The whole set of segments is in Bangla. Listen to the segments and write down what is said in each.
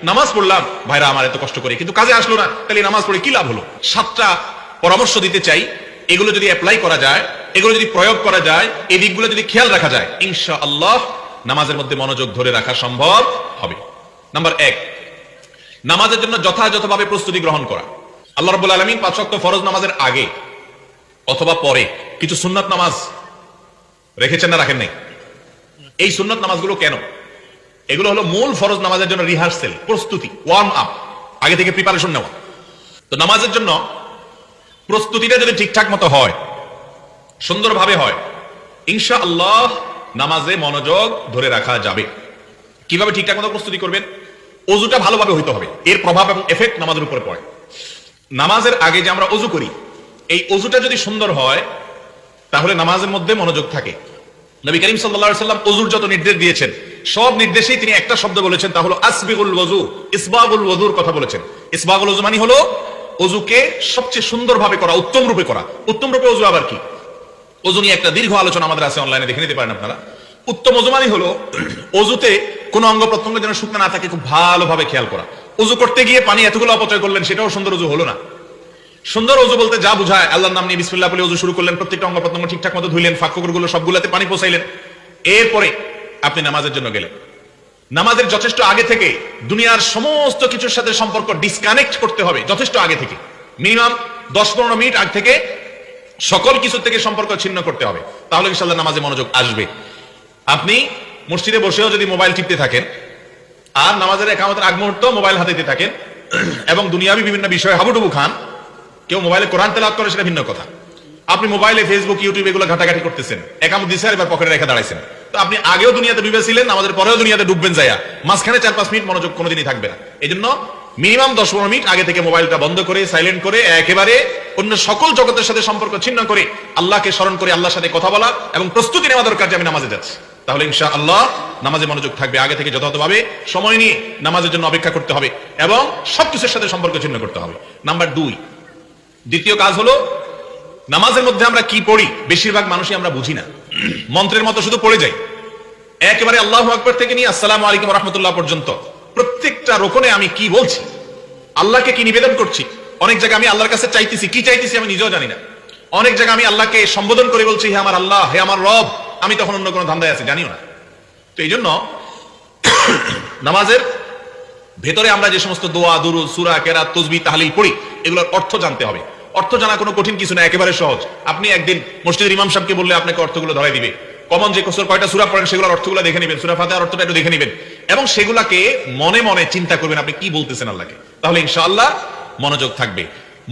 নামাজ পড়লাম ভাইরা আমার এত কষ্ট করে, কিন্তু কাজে আসলো না, তাহলে নামাজ পড়ে কি লাভ হলো? 7টা পরামর্শ দিতে চাই, এগুলো যদি অ্যাপ্লাই করা যায়, এগুলো যদি প্রয়োগ করা যায়, এই দিকগুলো যদি খেয়াল রাখা যায়, ইনশাআল্লাহ নামাজের মধ্যে মনোযোগ ধরে রাখা সম্ভব হবে। নাম্বার 1, নামাজের জন্য যথাযথভাবে প্রস্তুতি গ্রহণ করা। আল্লাহ রাব্বুল আলামিন 5 ওয়াক্ত ফরজ নামাজের আগে অথবা পরে কিছু সুন্নাত নামাজ রেখেছেন না রাখেন নাই? এই সুন্নাত নামাজগুলো কেন? এগুলো হলো মূল ফরজ নামাজের জন্য রিহার্সেল, প্রস্তুতি, ওয়ার্ম আপ, আগে থেকে প্রিপারেশন নেওয়া। তো নামাজের জন্য প্রস্তুতিটা যদি ঠিকঠাক মতো হয়, সুন্দরভাবে হয়, ইনশাআল্লাহ নামাজে মনোযোগ ধরে রাখা যাবে। কিভাবে ঠিকঠাক মতো প্রস্তুতি করবেন? ওযুটা ভালোভাবে হইতে হবে, এর প্রভাব এবং এফেক্ট নামাজের উপরে পড়ে। নামাজের আগে যে আমরা ওযু করি, এই ওযুটা যদি সুন্দর হয় তাহলে নামাজের মধ্যে মনোযোগ থাকে। নবী করিম সাল্লাল্লাহু আলাইহি ওয়াসাল্লাম ওযুর যত নির্দেশ দিয়েছেন, সব নির্দেশেই তিনি একটা শব্দ বলেছেন, তা হলো আসবিগুল ওযু, ইসবাগুল ওযুর কথা বলেছেন। ইসবাগুল ওযু মানে হলো ওযুকে সবচেয়ে সুন্দরভাবে করা, উত্তম রূপে করা। উত্তম রূপে ওযু আবার কি? ওযু নিয়ে একটা দীর্ঘ আলোচনা আমাদের আছে, অনলাইনে দেখে নিতে পারেন আপনারা। উত্তম ওযু মানে হলো ওযুতে কোন অঙ্গ প্রত্যঙ্গ যেন শুকনো না থাকে, খুব ভালোভাবে খেয়াল করা। ওযু করতে গিয়ে পানি এতগুলো অপচয় করলেন, সেটাও সুন্দর ওযু হলো না। সুন্দর ওযু বলতে যা বুঝায়, আল্লাহর নাম নিয়ে বিসমিল্লাহ বলে ওযু শুরু করলেন, প্রত্যেকটা অঙ্গ প্রত্যঙ্গ ঠিকঠাক মতো ধুইলেন, ফাঁকফোকরগুলো সবগুলাতে পানি পৌঁছাইলেন, এরপরে আপনি নামাজের জন্য গেলেন। নামাজের যথেষ্ট আগে থেকে দুনিয়ার সমস্ত কিছুর সাথে সম্পর্ক ডিসকানেক্ট করতে হবে, যথেষ্ট আগে থেকে, মিনিমাম 10-15 মিনিট আগে থেকে সকল কিছু থেকে সম্পর্ক ছিন্ন করতে হবে, তাহলে ইনশাআল্লাহ নামাজে মনোযোগ আসবে। আপনি মসজিদে বসেও যদি মোবাইল টিপতে থাকেন আর নামাজের একামতের আগ মুহূর্ত মোবাইল হাতে দিয়ে থাকেন এবং দুনিয়াবি বিভিন্ন বিষয়ে হাবুডুবু খান, কেউ মোবাইলে কোরআন তেলাওয়াত করে, সেটা ভিন্ন কথা। আপনি মোবাইলে ফেসবুক, ইউটিউব এগুলো ঘাটাঘাটি করতেছেন, একামত দিছেন, এবার পকেটে রেখে দাঁড়াইছেন। তো আপনি আগেও দুনিয়াতে ডুবেছিলেন, আমাদের পরেও দুনিয়াতে ডুববেন যায়া, মাঝখানে 4-5 মিনিট মনোযোগ কোনোদিনই থাকবে না। এই জন্য মিনিমাম 10-15 মিনিট আগে থেকে মোবাইলটা বন্ধ করে, সাইলেন্ট করে, একেবারে অন্য সকল জগতের সাথে সম্পর্ক ছিন্ন করে আল্লাহকে স্মরণ করে আল্লাহর সাথে কথা বলা এবং প্রস্তুতি নেওয়া দরকার যে আমি নামাজে যাচ্ছি। তাহলে ইনশাআল্লাহ নামাজে মনোযোগ থাকবে। আগে থেকে যথাযথভাবে সময় নিয়ে নামাজের জন্য অপেক্ষা করতে হবে এবং সবকিছুর সাথে সম্পর্ক ছিন্ন করতে হবে। নাম্বার 2, দ্বিতীয় কাজ হলো, নামাজের মধ্যে আমরা কি পড়ি বেশিরভাগ মানুষই আমরা বুঝি না, মন্ত্রের মতো শুধু পড়ে যাই। একেবারে আল্লাহু আকবার থেকে নিয়ে আসসালামু আলাইকুম ওয়া রাহমাতুল্লাহ পর্যন্ত প্রত্যেকটা রোকনে আমি কি বলছি, আল্লাহকে কি নিবেদন করছি। অনেক জায়গায় আমি আল্লাহর কাছে চাইতেছি, কি চাইতেছি আমি নিজেও জানি না। অনেক জায়গায় আমি আল্লাহকে সম্বোধন করে বলছি, হে আমার আল্লাহ, হে আমার রব, আমি তখন অন্য কোনো ধান্দায় আছি, জানিও না। তো এই জন্য নামাজের ভেতরে আমরা যে সমস্ত দোয়া, দুরুদ, সূরা, কেরাত, তাসবিহ, তাহলিল পড়ি, এগুলোর অর্থ জানতে হবে। অর্থ জানা কোনো কঠিন কিছু না, একেবারে সহজ। আপনি একদিন মসজিদের ইমাম সাহেবকে বললে আপনাকে অর্থগুলো ধরাই দিবে। কমন যে কয়টা সূরা পড়েন সেগুলোর অর্থগুলো দেখে নেবেন, সূরা ফাতিহার অর্থটা একটু দেখে নেবেন এবং সেগুলাকে মনে মনে চিন্তা করবেন আপনি কি বলতেছেন আল্লাহকে, তাহলে ইনশাআল্লাহ মনোযোগ থাকবে।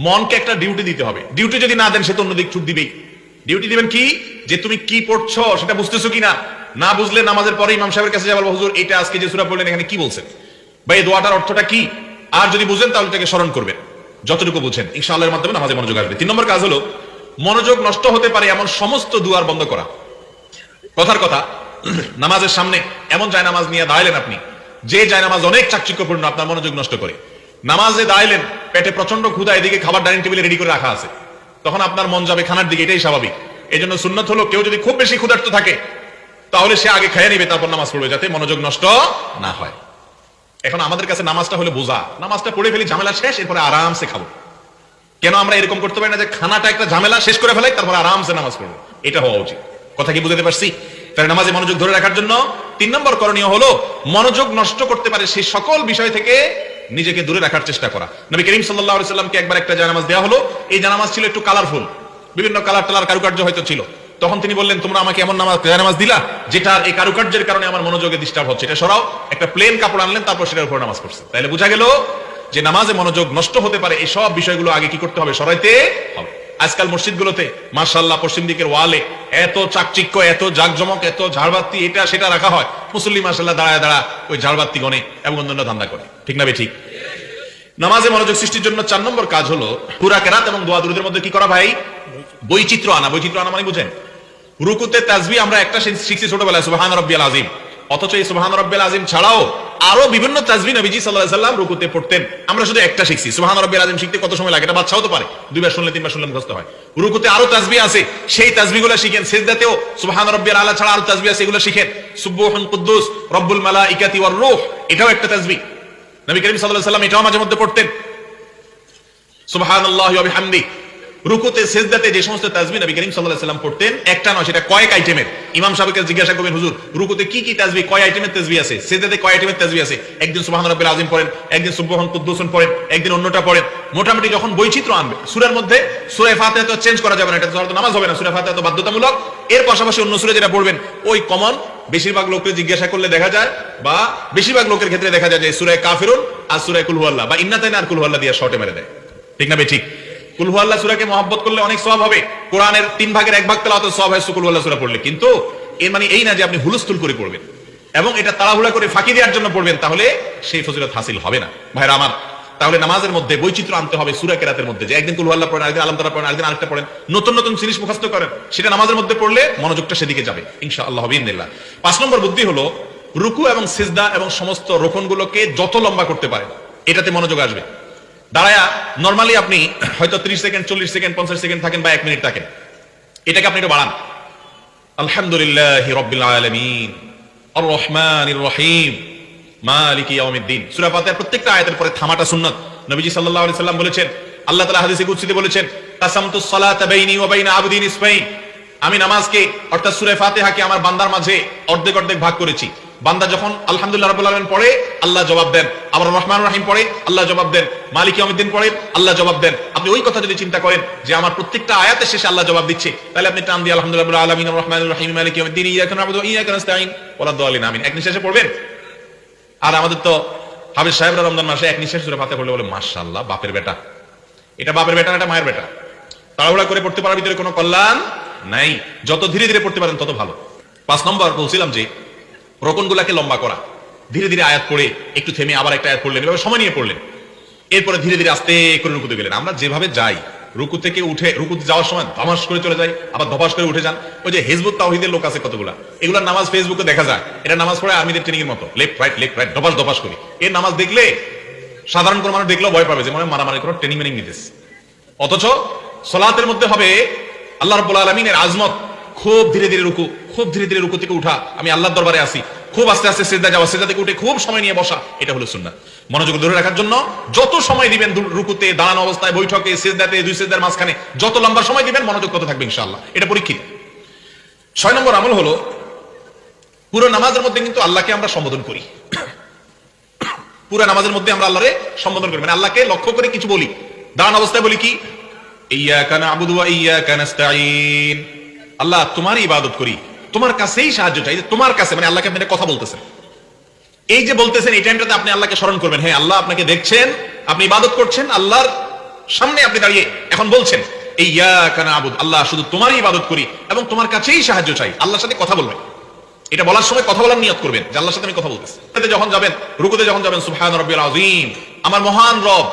মনকে একটা ডিউটি দিতে হবে, ডিউটি যদি না দেন সে তো অন্যদিক ছুট দিবেই। ডিউটি দিবেন কি, যে তুমি কি পড়ছো সেটা বুঝতেছো কিনা। না বুঝলে নামাজের পরে ইমাম সাহেবের কাছে যাবেন, হুজুর এটা আজকে যে সূরা পড়লেন এখানে কি বলছেন, বা এই দোয়াটার অর্থটা কি। আর যদি বুঝেন তাহলে তাকে স্মরণ করবেন, যতটুকু বুঝেন ইনশাআল্লাহর মাধ্যমে নামাজে মনোযোগ আসবে। 3 নম্বর কাজ হলো, মনোযোগ নষ্ট হতে পারে এমন সমস্ত দুয়ার বন্ধ করা। কথার কথা, নামাজের সামনে এমন জায়নামাজ নিয়ে দাঁড়াইলেন আপনি, যে জায়নামাজ অনেক চাকচিক্যপূর্ণ, আপনার মনোযোগ নষ্ট করে। নামাজে দাঁড়াইলেন, পেটে প্রচন্ড ক্ষুধা, এদিকে খাবার ডাইনিং টেবিলে রেডি করে রাখা আছে, তখন আপনার মন যাবে খানার দিকে, এটাই স্বাভাবিক। এই জন্য সুন্নাত হলো, কেউ যদি খুব বেশি ক্ষুধার্ত থাকে তাহলে সে আগে খেয়ে নিবে, তারপর নামাজ পড়বে, যাতে মনোযোগ নষ্ট না হয়। এখন আমাদের কাছে নামাজটা হলো বোঝা, নামাজটা পড়ে ফেলি, ঝামেলা শেষ, এরপরে আরামসে খাবো। কেন আমরা এরকম করতে পারি না যে খানাটা একটা ঝামেলা শেষ করে ফেলাই, তারপর আরামসে নামাজ পড়বো? এটা হওয়া উচিত। কথা কি বুঝতে পারছি? তাহলে নামাজে মনোযোগ ধরে রাখার জন্য 3 নম্বর করণীয় হলো, মনোযোগ নষ্ট করতে পারে সেই সকল বিষয় থেকে নিজেকে দূরে রাখার চেষ্টা করা। নবী করিম সাল্লাল্লাহু আলাইহি সাল্লামকে একবার একটা জানামাজ দেওয়া হলো, এই জানামাজ ছিল একটু কালারফুল, বিভিন্ন কালার টালার কারুকার্য হয়তো ছিল। তখন তিনি বললেন, তোমরা আমাকে এমন জানামাজ দিলা যেটার এই কারুকার্যের কারণে আমার মনোযোগে ডিস্টার্ব হচ্ছে, এটা সরাও। একটা প্লেন কাপড় আনলেন, তারপর সেটার উপর নামাজ পড়ছে। তাহলে বোঝা গেল যে নামাজে মনোযোগ নষ্ট হতে পারে, এই সব বিষয়গুলো আগে কি করতে হবে, সরাইতে হবে। আজকাল মসজিদগুলোতে মাশাআল্লাহ পশ্চিম দিকের ওয়ালে এত চাকচিক্য, এত জাকজমক, এত ঝাড়বাতি, এটা সেটা রাখা হয়। মুসল্লি মাশাআল্লাহ দাঁড়ায় ওই ঝাড়বাতি গনে এবং অন্যান্য ধান্দা করে, ঠিক না ঠিক? নামাজে মনোযোগ সৃষ্টির জন্য 4 নম্বর কাজ হলো, সূরা কেরাত এবং দোয়া দুরুদের মধ্যে কি করা ভাই? বৈচিত্র্য আনা। বৈচিত্র্য আনা মানে বুঝেন, রুকুতে তাসবিহ আমরা একটা শিখছি ছোটবেলায়, সুবহান রাব্বিয়াল আযীম। অথচ এই সুবহান রাব্বিয়াল আযীম ছাড়াও আরো বিভিন্ন তাসবিহ নবীজি সাল্লাল্লাহু আলাইহি সাল্লাম রুকুতে পড়তেন। আমরা শুধু একটা শিখছি। সুবহান রাব্বিয়াল আযীম শিখতে কত সময় লাগে? এটা বাচ্চাও তো পারে, 2 বার শুনলে 3 বার শুনলে মুখস্থ হয়। রুকুতে আরো তাসবিহ আছে, সেই তাসবিহগুলো শিখেন। সিজদাতেও সুবহান রাব্বিয়াল আলা ছাড়া আরো তাসবিহ আছে, এগুলো শিখেন। সুবহুন কুদ্দুস রব্বুল মালাইকাতি ওয়ার রূহ, এটাও একটা তাসবিহ। নবী করিম সাল্লাল্লাহু আলাইহি ওয়াসাল্লাম এটাও মাঝে মধ্যে পড়তেন, সুবহানাল্লাহি ওয়া বিহামদি। রুকুতে সিজদাতে যে সমস্ত তাসবিহ নবী করিম সাল্লাল্লাহু আলাইহি ওয়াসাল্লাম পড়তেন, একটা নয়, সেটা কয়েক আইটেমের। ইমাম সাহেবকে জিজ্ঞাসা করবেন, হুজুর রুকুতে কি কি তাসবিহ, কয় আইটেমের তাসবিহ আছে, সিজদাতে কয় আইটেমের তাসবিহ আছে? একদিন সুবহান রাব্বিল আযীম পড়েন, একদিন সুবহান কুদ্দুসুন পড়েন, একদিন অন্যটা পড়েন। মোটামুটি যখন বৈচিত্র্য আনবে সূরার মধ্যে, সূরা ফাতিহা তো চেঞ্জ করা যাবে না, এটা তো নামাজ হবে না, সূরা ফাতিহা তো বাধ্যতামূলক। এর পাশাপাশি অন্য সূরা যেটা পড়বেন ওই কমন, বেশিরভাগ লোককে জিজ্ঞাসা করলে দেখা যায়, বা বেশিরভাগ লোকের ক্ষেত্রে দেখা যায় যে সূরা কাফিরুন আর সূরা কুল হুয়াল্লাহ বা ইন্নাতাইন আর কুল হুয়াল্লাহ দিয়ে শর্টে মেরে দেয়। ঠিক না বে ঠিক? কুল হুয়াল্লাহ সূরাকে মহব্বত করলে অনেক সওয়াব হবে, কোরআনের 3 ভাগের 1 ভাগ তেলাওয়াতের সওয়াব হয় কুল হুয়াল্লাহ সূরা পড়লে। কিন্তু এর মানে এই না যে আপনি হুলস্থুল করে পড়বেন এবং এটা তাড়াহুড়া করে ফাঁকি দেওয়ার জন্য পড়বেন, তাহলে সেই ফজিলত হাসিল হবে না। ভাইরা আমার, তাহলে নামাজের মধ্যে বৈচিত্র্য আনতে হবে সূরা কেরাতের মধ্যে, যে একদিন কুল হুয়াল্লাহ পড়েন, একদিন আলম তারা পড়েন, একদিন আরেকটা পড়েন, নতুন নতুন জিনিস মুখস্থ করেন, সেটা নামাজের মধ্যে পড়লে মনোযোগটা সেদিকে যাবে ইনশাআল্লাহ বিইذنিল্লাহ। 5 নম্বর বুদ্ধি হলো রুকু এবং সিজদা এবং সমস্ত রোকনগুলোকে যত লম্বা করতে পারে এটাতে মনোযোগ আসবে। দাঁড়ায়া নরমালি আপনি হয়তো 30 সেকেন্ড, 40 সেকেন্ড, 50 সেকেন্ড থাকেন বা 1 মিনিট থাকেন, এটাকে আপনি একটু বাড়ান। আলহামদুলিল্লাহি রাব্বিল আলামিন আর রহমানির রহিম মালিকি ইয়াউমিদ্দিন। সূরা ফাতিহার প্রত্যেকটা আয়াতের পরে থামাটা সুন্নাত। নবীজি সাল্লাল্লাহু আলাইহি সাল্লাম বলেছেন, আল্লাহ তাআলা হাদিসে কুদসিতে বলেছেন, কাসামতুস সালাতা বাইনি ওয়া বাইনা আবদি নিসফাইন, আমি নামাজকে অর্থাৎ সূরা ফাতিহাকে আমার বান্দার মাঝে অর্ধেক অর্ধেক ভাগ করেছি। বান্দা যখন আলহামদুলিল্লাহ রাব্বুল আলামিন পড়ে আল্লাহ জবাব দেন, আবার রহমানুর রহিম পড়ে আল্লাহ জবাব দেন, মালিক ইয়াউমিদ্দিন পড়ে আল্লাহ জবাব দেন। আপনি ওই কথা যদি চিন্তা করেন যে আমার প্রত্যেকটা আয়াতের শেষে আল্লাহ জবাব দিচ্ছে, তাহলে আপনি টান দিয়ে আলহামদুলিল্লাহ রাব্বুল আলামিন আর রহমানুর রহিম মালিক ইয়াউমিদ্দিন ইয়াকা না'বুদু ওয়া ইয়াকা নাস্তাঈন ওয়ালা দাল্লিন আমিন এক নিঃশ্বাসে পড়বেন। আর আমাদের তো হাফেজ সাহেবরা রমজান মাসে এক নিঃশ্বাসে সূরা ফাতিহা পড়লে বলে মাশাআল্লাহ, বাপের বেটা। এটা বাপের বেটা না, এটা মায়ের বেটা। তাড়াহুড়া করে পড়তে পারার ভিতরে কোনো কল্যাণ নাই, যত ধীরে ধীরে পড়তে পারেন তত ভালো। 5 নম্বর বলছিলাম যে রোকনগুলাকে লম্বা করা, ধীরে ধীরে আয়াত পড়ে একটু থেমে আবার একটা আয়াত পড়লেন, এভাবে সময় নিয়ে পড়লেন, এরপরে ধীরে ধীরে আস্তে করে রুকুতে গেলেন। আমরা যেভাবে যাই, রুকু থেকে উঠে রুকুতে যাওয়ার সময় ধমাস করে চলে যাই, আবার ধপাস করে উঠে যান। ওই যে হিজবুত তাওহীদের লোক আছে কতগুলা, এগুলার নামাজ ফেসবুকে দেখা যায়, এটা নামাজ পড়ে আর্মিদের ট্রেনিং এর মতো, লেফট রাইট ধপাস ধপাস করি। এর নামাজ দেখলে সাধারণ কোনো মানুষ দেখলেও ভয় পাবে যে মনে মারামারি করে ট্রেনিং মেনিং নিতেছে। অথচ সালাতের মধ্যে হবে আল্লাহ রাব্বুল আলামিনের আজমত, খুব ধীরে ধীরে রুকু, খুব ধীরে ধীরে রুকু থেকে উঠা, আমি আল্লাহর দরবারে আসি, খুব আস্তে আস্তে সিজদা যাওয়া, সিজদা থেকে উঠে খুব সময় নিয়ে বসা, এটা হলো সুন্নাত। মনোযোগ ধরে রাখার জন্য যত সময় দিবেন রুকুতে, দাঁড়ানো অবস্থায়, বৈঠকে, সিজদাতে, 2 সিজদার মাঝখানে যত লম্বা সময় দিবেন মনোযোগ তত থাকবে ইনশাআল্লাহ, এটা পরীক্ষিত। 6 নম্বর আমল হলো পুরো নামাজের মধ্যে কিন্তু আল্লাহকে আমরা সম্বোধন করি। পুরো নামাজের মধ্যে আমরা আল্লাহরে সম্বোধন করি, মানে আল্লাহকে লক্ষ্য করে কিছু বলি। দাঁড়ানো অবস্থায় বলি কি, ইয়াকা না'বুদু ওয়া ইয়াকা নাস্তাঈন, আল্লাহ তোমারই ইবাদত করি, তোমার কাছেই সাহায্য চাই, তোমার কাছে, মানে আল্লাহকে আপনি কথা বলতেছেন। এই যে বলতেছেন এই টাইমটাতে আপনি আল্লাহকে স্মরণ করবেন, হ্যাঁ আল্লাহ আপনাকে দেখছেন, আপনি ইবাদত করছেন, আল্লাহর সামনে আপনি দাঁড়িয়ে এখন বলছেন ইয়াকা না'বুদু, আল্লাহ শুধু তোমারই ইবাদত করি এবং তোমার কাছেই সাহায্য চাই। আল্লাহর সাথে কথা বলবেন, এটা বলার সময় কথা বলার নিয়ত করবেন যে আল্লাহর সাথে আমি কথা বলতেছি। যখন যাবেন রুকুতে, যখন যাবেন সুবহান রাব্বিল আযীম, আমার মহান রব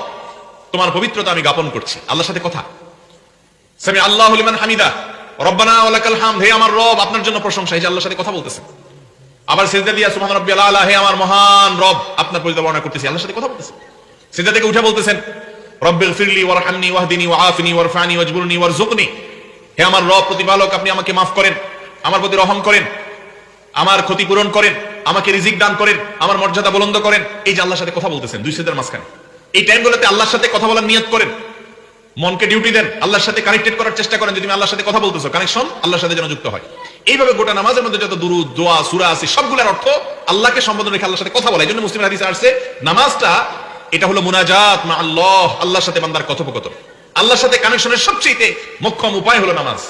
তোমার পবিত্রতা আমি জ্ঞাপন করছি, আল্লাহর সাথে কথা। সামি আল্লাহু লিমান হামিদা রব্বানা ওয়া লাকাল হামদ, হে আমার রব আপনার জন্য প্রশংসা, এই যে আল্লাহর সাথে কথা বলতেছেন। আবার সিজদা দিয়া সুবহান রাব্বিয়াল আলা, হে আমার মহান রব আপনার পরিচয় বর্ণনা করতেছি, আল্লাহর সাথে কথা বলতেছেন। সিজদা থেকে উঠে বলতেছেন রব্বিল ফিরলি ওয়ারহামনি ওয়াহদিনি ওয়াআফিনি ওয়ারফানি ওয়াজবুরনি ওয়ারযুকনি, হে আমার রব প্রতিপালক আপনি আমাকে মাফ করেন, আমার প্রতি রহম করেন, আমার ক্ষতি পূরণ করেন, আমাকে রিজিক দান করেন, আমার মর্যাদা বুলন্দ করেন। এই যে আল্লাহর সাথে কথা বলতেছেন 2 সিজদার মাঝখানে, এই টাইমগুলোতে আল্লাহর সাথে কথা বলার নিয়ত করেন, মনকে ডিউটি দেন, আল্লাহর সাথে কানেক্টেড করার চেষ্টা করেন। যদি তুমি আল্লাহর সাথে কথা বলতেছো, কানেকশন আল্লাহর সাথে যেন যুক্ত হয়। এইভাবে গোটা নামাজের মধ্যে যত দুরূদ, দোয়া, সূরা আছে সবগুলোর অর্থ আল্লাহকে সম্বোধন রেখে আল্লাহর সাথে কথা বলা। এইজন্য মুসলিম হাদিসে আসছে নামাজটা এটা হলো মুনাজাত মা আল্লাহ, আল্লাহর সাথে বান্দার কথোপকথন, আল্লাহর সাথে কানেকশনের সবচেয়ে মোক্ষম উপায় হলো নামাজ।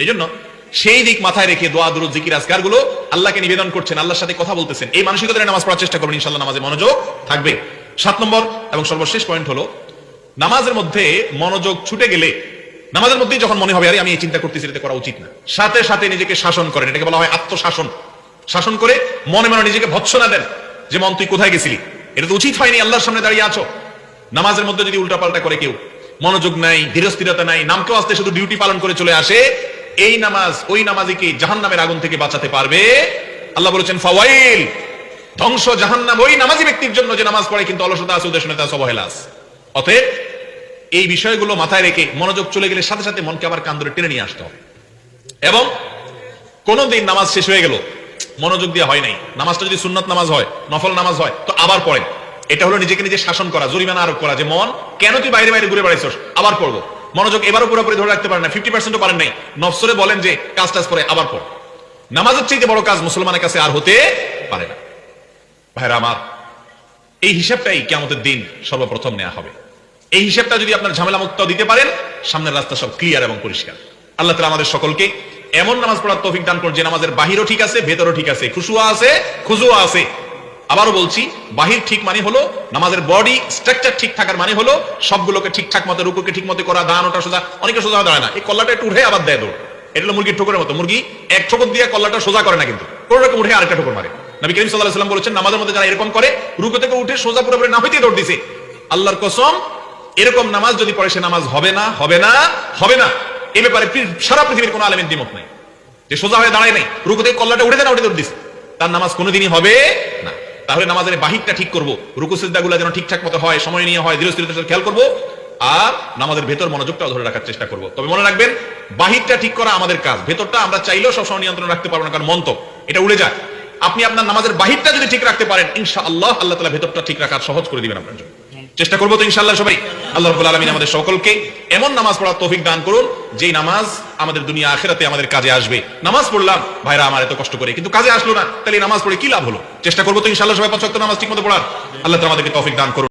এইজন্য সেই দিক মাথায় রেখে দোয়া, দুরূদ, জিকির, আজকারগুলো আল্লাহকে নিবেদন করছেন, আল্লাহর সাথে কথা বলতেছেন, এই মানসিকতা নিয়ে নামাজ পড়ার চেষ্টা করবেন, ইনশাআল্লাহ নামাজে মনোযোগ থাকবে। 7 নম্বর এবং সর্বশেষ পয়েন্ট হলো নামাজের মধ্যে মনোযোগ ছুটে গেলে, নামাজের মধ্যেই যখন মনে হবে আরে আমি এই চিন্তা করতেছি, এটা করা উচিত না, সাথে সাথে নিজেকে শাসন করেন, এটাকে বলা হয় আত্মশাসন। শাসন করে মনে মনে নিজেকে ভৎসনা দেন যে মন তুই কোথায় গেছিলি, এটা তো উচিত হয়নি, আল্লাহর সামনে দাঁড়িয়ে আছো। নামাজের মধ্যে যদি উল্টাপাল্টা করে কেউ, মনোযোগ নাই, ধীরস্থিরতা নাই, নামকেও আসতে শুধু ডিউটি পালন করে চলে আসে, এই নামাজ ওই নামাজিকে জাহান্নামের আগুন থেকে বাঁচাতে পারবে। আল্লাহ বলেছেন ফাওয়াইল, ধ্বংস জাহান্নাম ওই নামাজি ব্যক্তির জন্য যে নামাজ পড়ে কিন্তু অলসতা আছে, উদাসীনতা আছে, অবহেলা আছে। অতএব এই বিষয়গুলো মাথায় রেখে মনোযোগ চলে গেলে সাথে সাথে মনকে আবার কান ধরে টেনে নিয়ে আসতে হবে। এবং কোনদিন নামাজ শেষ হয়ে গেল, মনোযোগ দিয়ে হয় নাই, নামাজটা যদি সুন্নাত নামাজ হয়, নফল নামাজ হয়, তো আবার পড়েন। এটা হলো নিজেকে নিজে শাসন করা, জরিমানা আরোপ করা, যে মন কেন তুই বাইরে বাইরে ঘুরে বেড়াইছস, আবার পড়বো। মনোযোগ এবারও পুরোপুরি ধরে রাখতে পারেন না, 50% পারেন নাই, নফসরে বলেন যে কাজ টাজ করে আবার পড়। নামাজের চাইতে বড় কাজ মুসলমানের কাছে আর হতে পারে না। ভাইরা আমার, এই হিসাবটাই কিয়ামতের দিন সর্বপ্রথম নেওয়া হবে। এই হিসাবটা যদি আপনার ঝামেলা মুক্ত দিতে পারেন, সামনের রাস্তা সব ক্লিয়ার এবং পরিষ্কার। আল্লাহ তাআলা আমাদের সকলকে এমন নামাজ পড়ার তৌফিক দান করুন যে নামাজের বাহিরও ঠিক আছে, ভেতরও ঠিক আছে, খুশুয়া আছে, খুজুয়া আছে। আবারও বলছি, বাহির ঠিক মানে হলো নামাজের বডি স্ট্রাকচার ঠিক থাকার মানে হলো সবগুলোকে ঠিকঠাক মতো, রুকুকে ঠিক মতো করা, দাঁড়ানোটা সোজা। অনেকে সোজা দাঁড়ায় না, এই কল্লাটা একটু উঠে আবার দেয় দৌড়। এটা হলো মুরগির ঠোকরের মতো, মুরগি এক ঠোকর দিয়ে কল্লাটা সোজা করে না, কিন্তু কোন রকম উঠে আরেকটা ঠোকর মারে। নবী করিম সাল্লাল্লাহু আলাইহি ওয়াসাল্লাম বলেছেন, নামাজের মধ্যে যারা এরকম করে, রুকু থেকে উঠে সোজা পুরোপুরি না হইতে দৌড় দিছে, আল্লাহর কসম এরকম নামাজ যদি পড়ে সে নামাজ হবে না, হবে না, হবে না। এই ব্যাপারে সারা পৃথিবীর কোনো আলেমের দ্বিমত নাই যে সোজা হয়ে দাঁড়ায় নাই, রুকু থেকে কল্লাটা উঠে দেয় না, উঠে দৌড় দিছে, তার নামাজ কোনোদিনই হবে না। তাহলে নামাজের বাহিরটা ঠিক করব, রুকু সিজদাগুলো যেন ঠিকঠাক মতো হয়, সময় নিয়ে হয়, ধীরস্থিরতার সাথে খেয়াল করব, আর নামাজের ভেতর মনোযোগটাও ধরে রাখার চেষ্টা করব। তবে মনে রাখবেন, বাহিরটা ঠিক করা আমাদের কাজ, ভেতরটা আমরা চাইলেও সবসময় নিয়ন্ত্রণ রাখতে পারবো না, কারণ মন তো এটা উড়ে যায়। আপনি আপনার নামাজের বাহিরটা যদি ঠিক রাখতে পারেন, ইনশাআল্লাহ আল্লাহ তাআলা ভেতরটা ঠিক রাখার সহজ করে দিবেন আপনার জন্য। চেষ্টা করবো তো ইনশাআল্লাহ সবাই। আল্লাহ রাব্বুল আলামিন আমাদের সকলকে এমন নামাজ পড়ার তৌফিক দান করুন যেই নামাজ আমাদের দুনিয়া আখিরাতে আমাদের কাজে আসবে। নামাজ পড়লাম ভাইরা আমার এত কষ্ট করে, কিন্তু কাজে আসলো না, তাহলে নামাজ পড়ে কি লাভ হলো? চেষ্টা করবো তো ইনশাআল্লাহ সবাই 5 ওয়াক্ত নামাজ ঠিকমতো পড়ার। আল্লাহ তাআলা আমাদেরকে তৌফিক দান করুন।